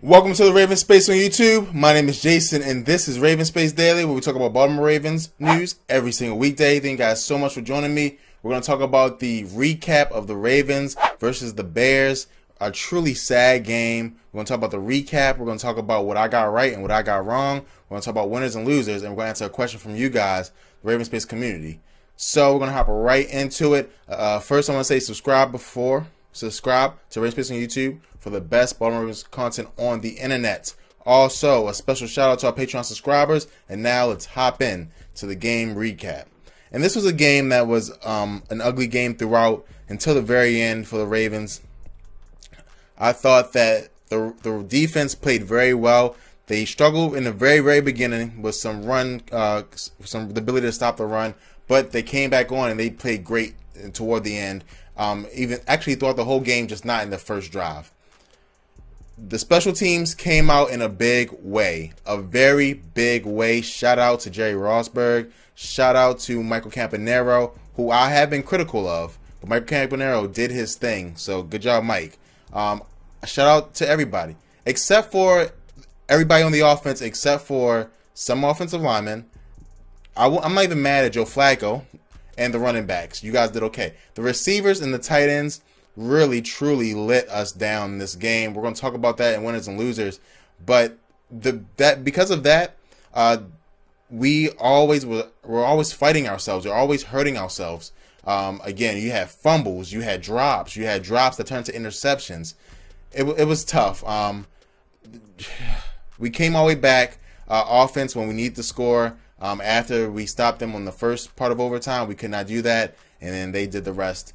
Welcome to the Raven Space on YouTube. My name is Jason, and this is Raven Space Daily, where we talk about Baltimore Ravens news every single weekday. Thank you guys so much for joining me. We're going to talk about the recap of the Ravens versus the Bears, a truly sad game. We're going to talk about the recap. We're going to talk about what I got right and what I got wrong. We're going to talk about winners and losers, and we're going to answer a question from you guys, the Raven Space community. So we're going to hop right into it. First, I want to say subscribe to Raven Space on YouTube for the best Baltimore Ravens content on the internet. Also, a special shout out to our Patreon subscribers. And now let's hop in to the game recap. And this was a game that was an ugly game throughout until the very end for the Ravens. I thought that the defense played very well. They struggled in the very beginning with some the ability to stop the run, but they came back on and they played great toward the end. Even actually throughout the whole game, just not in the first drive. The special teams came out in a big way, a very big way. Shout out to Jerry Rosberg. Shout out to Michael Campanaro, who I have been critical of, but Michael Campanaro did his thing. So good job, Mike. Shout out to everybody, except for everybody on the offense, except for some offensive linemen. I'm not even mad at Joe Flacco and the running backs. You guys did okay. The receivers and the tight ends really, truly let us down in this game. We're going to talk about that in winners and losers. But because of that, we're always fighting ourselves. We're always hurting ourselves. Again, you had fumbles, you had drops that turned to interceptions. It was tough. We came all the way back. Offense when we need to score. After we stopped them on the first part of overtime, we could not do that, and then they did the rest.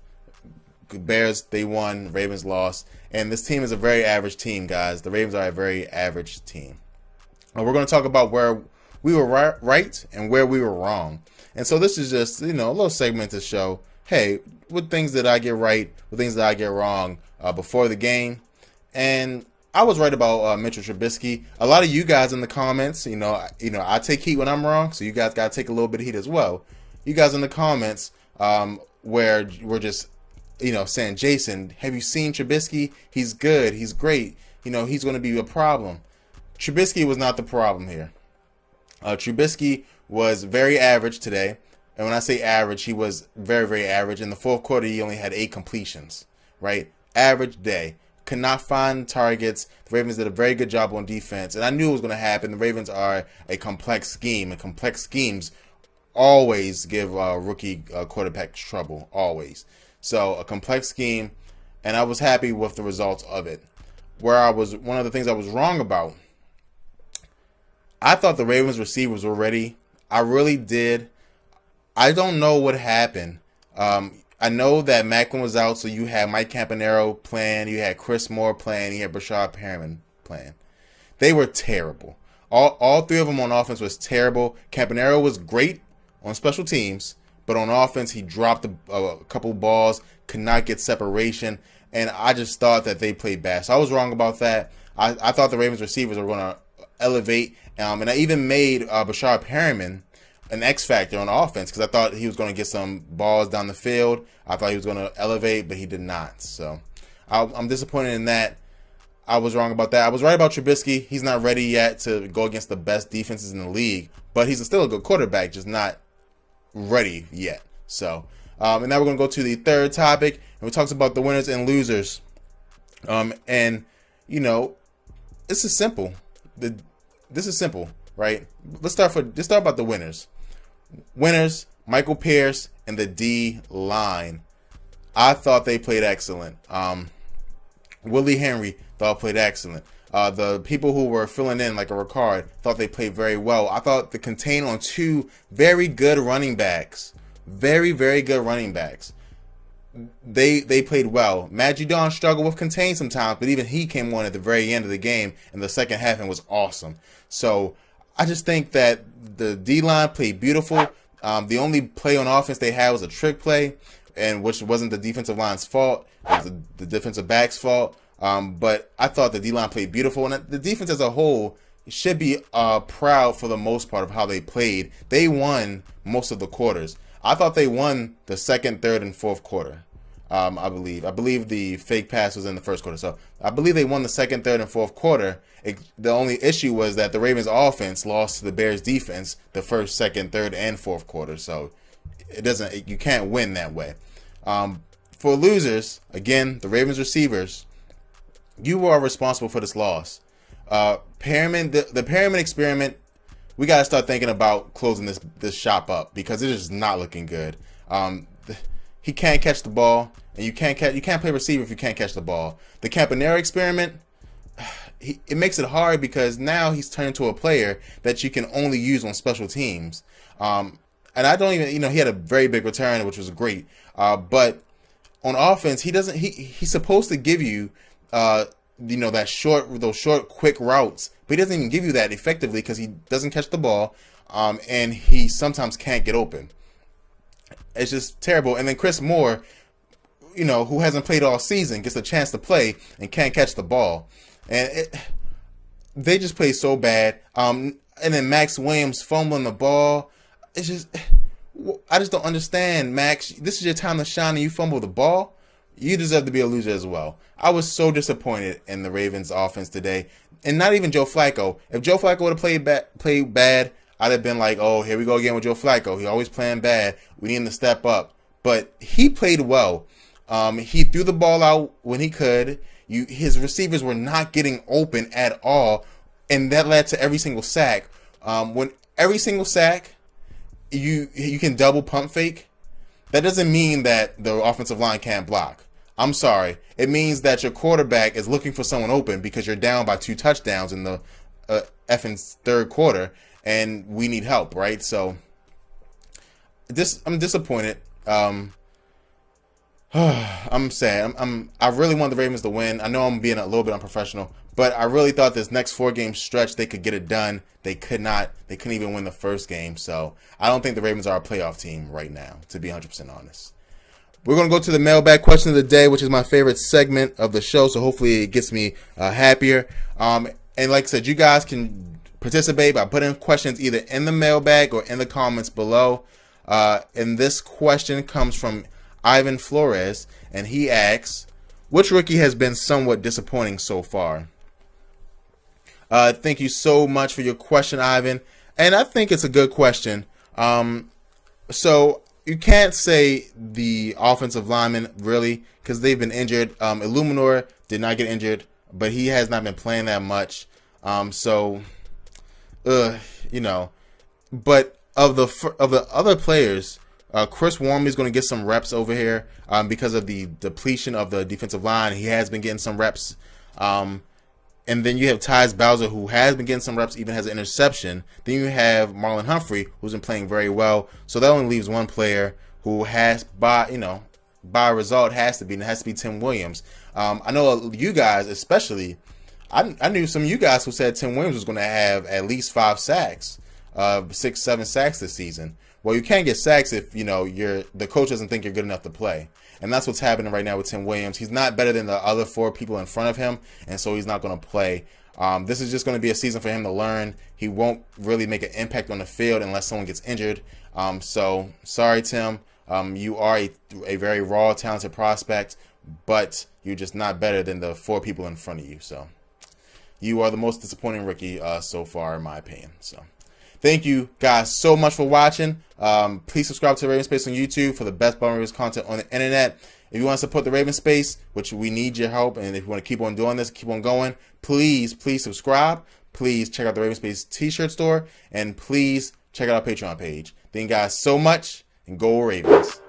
Bears, they won. Ravens lost. And this team is a very average team, guys. The Ravens are a very average team. And we're going to talk about where we were right and where we were wrong. And so this is just, a little segment to show, hey, what things did I get right, what things did I get wrong before the game. And I was right about Mitchell Trubisky. A lot of you guys in the comments, I take heat when I'm wrong, so you guys got to take a little bit of heat as well. You guys in the comments where we're just, saying, Jason, have you seen Trubisky? He's good. He's great. He's going to be a problem. Trubisky was not the problem here. Trubisky was very average today. And when I say average, he was very average. In the fourth quarter, he only had 8 completions, right? Average day. Could not find targets. The Ravens did a very good job on defense. And I knew it was going to happen. The Ravens are a complex scheme. And complex schemes always give rookie quarterbacks trouble. Always. So a complex scheme, and I was happy with the results of it. One of the things I was wrong about, I thought the Ravens receivers were ready. I really did. I don't know what happened. I know that Macklin was out, so you had Mike Campanaro playing, you had Chris Moore playing, you had Brashad Perriman playing. They were terrible. All three of them on offense was terrible. Campanaro was great on special teams, but on offense, he dropped a couple balls, could not get separation, and I just thought that they played bad. So I was wrong about that. I thought the Ravens receivers were going to elevate, and I even made Brashad Perriman an X factor on offense because I thought he was going to get some balls down the field. I thought he was going to elevate, but he did not. So I'm disappointed in that. I was wrong about that. I was right about Trubisky. He's not ready yet to go against the best defenses in the league, but he's still a good quarterback, just not ready yet. So, and now we're going to go to the third topic, and we talked about the winners and losers. And this is simple. This is simple, right? Let's start about the winners. Winners, Michael Pierce and the D line. I thought they played excellent. Willie Henry thought played excellent. The people who were filling in, like a Ricard, thought they played very well. I thought the contain on 2 very good running backs. Very good running backs. They played well. Matt Judon struggled with contain sometimes, but even he came on at the very end of the game in the second half and was awesome. So I just think that the D-line played beautiful. The only play on offense they had was a trick play, and which wasn't the defensive line's fault. It was the defensive back's fault. But I thought the D-line played beautiful, and the defense as a whole should be proud for the most part of how they played. They won most of the quarters. I thought they won the second, third, and fourth quarter. I believe the fake pass was in the first quarter. So I believe they won the second, third, and fourth quarter. The only issue was that the Ravens offense lost to the Bears defense the first, second, third, and fourth quarter. So you can't win that way. For losers, again, the Ravens receivers, you are responsible for this loss. The Perriman experiment, we got to start thinking about closing this shop up because it is not looking good. He can't catch the ball, and you can't play receiver if you can't catch the ball. The Campanera experiment, it makes it hard because now he's turned into a player that you can only use on special teams. And I don't even, he had a very big return, which was great. But on offense, he's supposed to give you, those short, quick routes, but he doesn't even give you that effectively because he doesn't catch the ball, and he sometimes can't get open. It's just terrible. And then Chris Moore, who hasn't played all season, gets a chance to play and can't catch the ball. And they just play so bad. And then Max Williams fumbling the ball. I just don't understand, Max. This is your time to shine and you fumble the ball. You deserve to be a loser as well. I was so disappointed in the Ravens offense today. And not even Joe Flacco. If Joe Flacco would have played bad, I'd have been like, oh, here we go again with Joe Flacco. He always playing bad. We need him to step up. But he played well. He threw the ball out when he could. His receivers were not getting open at all. And that led to every single sack. When every single sack, you can double pump fake, that doesn't mean that the offensive line can't block. I'm sorry. It means that your quarterback is looking for someone open because you're down by 2 touchdowns in the effing third quarter. And we need help, right? So I'm disappointed. I'm sad. I really want the Ravens to win. I know I'm being a little bit unprofessional, but I really thought this next 4-game stretch they could get it done. They could not. They couldn't even win the first game. So I don't think the Ravens are a playoff team right now, to be 100% honest. We're going to go to the mailbag question of the day, which is my favorite segment of the show. So hopefully it gets me happier. And like I said, you guys can participate by putting questions either in the mailbag or in the comments below. And this question comes from Ivan Flores, and he asks, which rookie has been somewhat disappointing so far? Thank you so much for your question, Ivan. And I think it's a good question. So you can't say the offensive linemen, really, because they've been injured. Illuminor did not get injured, but he has not been playing that much. But of the other players, Chris Wormley is going to get some reps over here because of the depletion of the defensive line. He has been getting some reps. And then you have Tyus Bowser, who has been getting some reps, even has an interception. Then you have Marlon Humphrey, who's been playing very well. So that only leaves one player who has, by result, has to be Tim Williams. I know you guys, especially, I knew some of you guys who said Tim Williams was going to have at least 5 sacks, 6, 7 sacks this season. Well, you can't get sacks if the coach doesn't think you're good enough to play, and that's what's happening right now with Tim Williams. He's not better than the other 4 people in front of him, and so he's not going to play. This is just going to be a season for him to learn. He won't really make an impact on the field unless someone gets injured. So sorry, Tim. You are a very raw, talented prospect, but you're just not better than the 4 people in front of you. So you are the most disappointing rookie so far, in my opinion. So thank you guys so much for watching. Please subscribe to Raven Space on YouTube for the best Baltimore Ravens content on the internet. If you want to support the Raven Space, which we need your help, and if you want to keep on doing this, keep on going, please subscribe. Please check out the Raven Space t-shirt store, and please check out our Patreon page. Thank you guys so much, and go Ravens.